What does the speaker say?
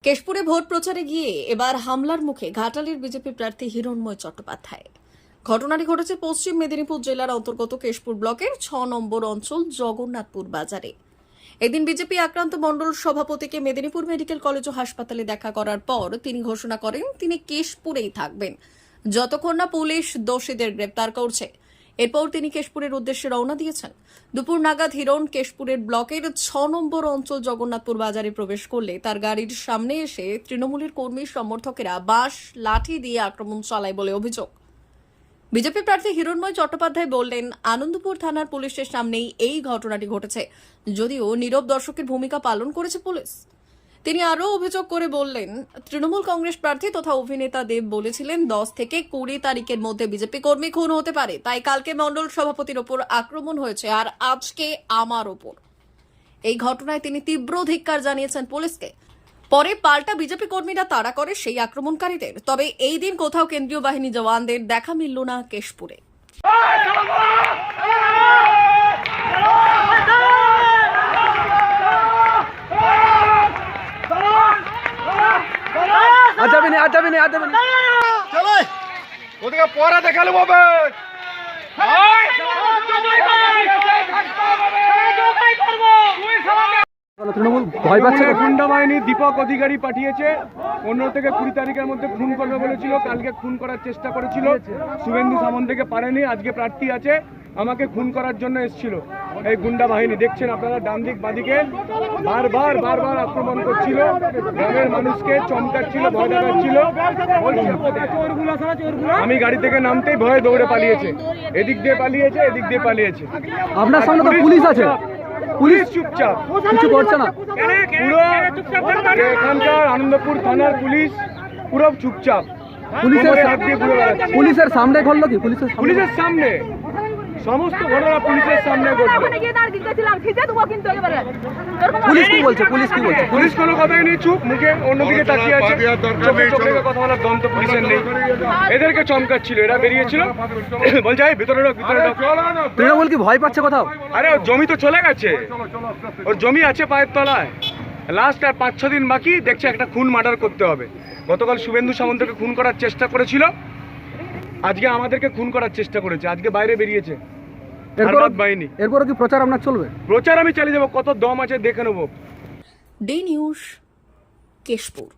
কেশপুরে vote প্রচারে গিয়ে এবার হামলার মুখে ঘাটালের বিজেপি প্রার্থী হিরণময় চট্টোপাধ্যায়। ঘটনাটি ঘটেছে পশ্চিম মেদিনীপুর জেলার অন্তর্গত কেশপুর ব্লকের ৬ নম্বর অঞ্চল জগন্নাথপুর বাজারে। এদিন বিজেপি আক্রান্ত মণ্ডল সভাপতিকে মেদিনীপুর মেডিকেল কলেজ ও হাসপাতালে দেখা করার পর তিনি ঘোষণা করেন তিনি কেশপুরেই থাকবেন যতক্ষণ না পুলিশ দোষীদের গ্রেপ্তার করছে। এরপর তিনি কেশপুরের উদ্দেশ্যে রওনা দিয়েছেন। দুপুর নাগাদ হিরণ কেশপুরের ব্লকের ৬ নম্বর অঞ্চল জগন্নাথপুর বাজারে প্রবেশ করলে তার গাড়ির সামনে এসে তৃণমূলের কর্মী সমর্থকেরা বাঁশ লাঠি দিয়ে আক্রমণ চালায় বলে অভিযোগ। বিজেপি প্রার্থী হিরণময় চট্টোপাধ্যায় বললেন, আনন্দপুর থানার পুলিশের সামনেই এই ঘটনাটি ঘটেছে, যদিও নীরব দর্শকের ভূমিকা পালন করেছে পুলিশ। তিনি আরও অভিযোগ করে বললেন, তৃণমূল কংগ্রেস প্রার্থী তথা অভিনেতা দেব বলেছিলেন 10 থেকে 20 তারিখের মধ্যে বিজেপি কর্মী খুন হতে পারে, তাই কালকে মণ্ডল সভাপতির ওপর আক্রমণ হয়েছে আর আজকে আমার ওপর। এই ঘটনায় তিনি তীব্র ধিক্কার জানিয়েছেন পুলিশকে। পরে পাল্টা বিজেপি কর্মীরা তাড়া করে সেই আক্রমণকারীদের। তবে এই দিন কোথাও কেন্দ্রীয় বাহিনী জওয়ানদের দেখা মিলল না কেশপুরে। চলো ওদিকে পরে দেখালে বাবা তৃণমূল ভয় পাচ্ছে। গুন্ডা বাহিনী দীপক অধিকারী পাঠিয়েছে 15 থেকে 20 তারিখের মধ্যে খুন করবে বলেছিল। কালকে খুন করার চেষ্টা করেছিল, শুভেন্দু সামন্ত থেকে পারেনি। আজকে প্রার্থী আছে, আমাকে খুন করার জন্য এসেছিল। এই গুন্ডা বাহিনী দেখছেন আপনারা, ডান দিক বাদিকে বারবার আক্রমণ করছিল, গ্রামের মানুষকে চমকাচ্ছিল, ভয় দেখাচ্ছিল। আমি গাড়ি থেকে নামতেই ভয়ে দৌড়ে পালিয়েছে, এদিক দিয়ে পালিয়েছে। আপনার সামনে তো পুলিশ আছে, পুলিশ চুপচাপ, কিছু করছে না। পুরো এখানকার আনন্দপুর থানার পুলিশ পুরো চুপচাপ। পুলিশের সামনে ঘটলো কি? পুলিশের সামনে সমস্ত ঘটনা পুলিশের সামনে ঘটলো। পুলিশ কি বলছে? পুলিশ কোনো কথাই নেই, চুপ, মুখে অন্যদিকে তাকিয়ে আছে। চোখে কথা বলার দম তো পুলিশের নেই। এদেরকে চমকাচ্ছিল, এরা বেরিয়েছিল, বলছে ভিতরে ঢোক। তৃণমূল কি ভয় পাচ্ছে কোথাও? আরে ওর জমি তো চলে গেছে, ওর জমি আছে পায়ের তলায়। লাস্ট আর 5-6 দিন বাকি, দেখছে একটা খুন মার্ডার করতে হবে। গতকাল শুভেন্দু সামন্তকে খুন করার চেষ্টা করেছিল, আজকে আমাদেরকে খুন করার চেষ্টা করেছে। আজকে বাইরে বেরিয়েছে এরপর কি প্রচার আপনার চলবে? প্রচার আমি চালিয়ে যাবো, কত দম আছে দেখে নেবো। D news, Keshpur.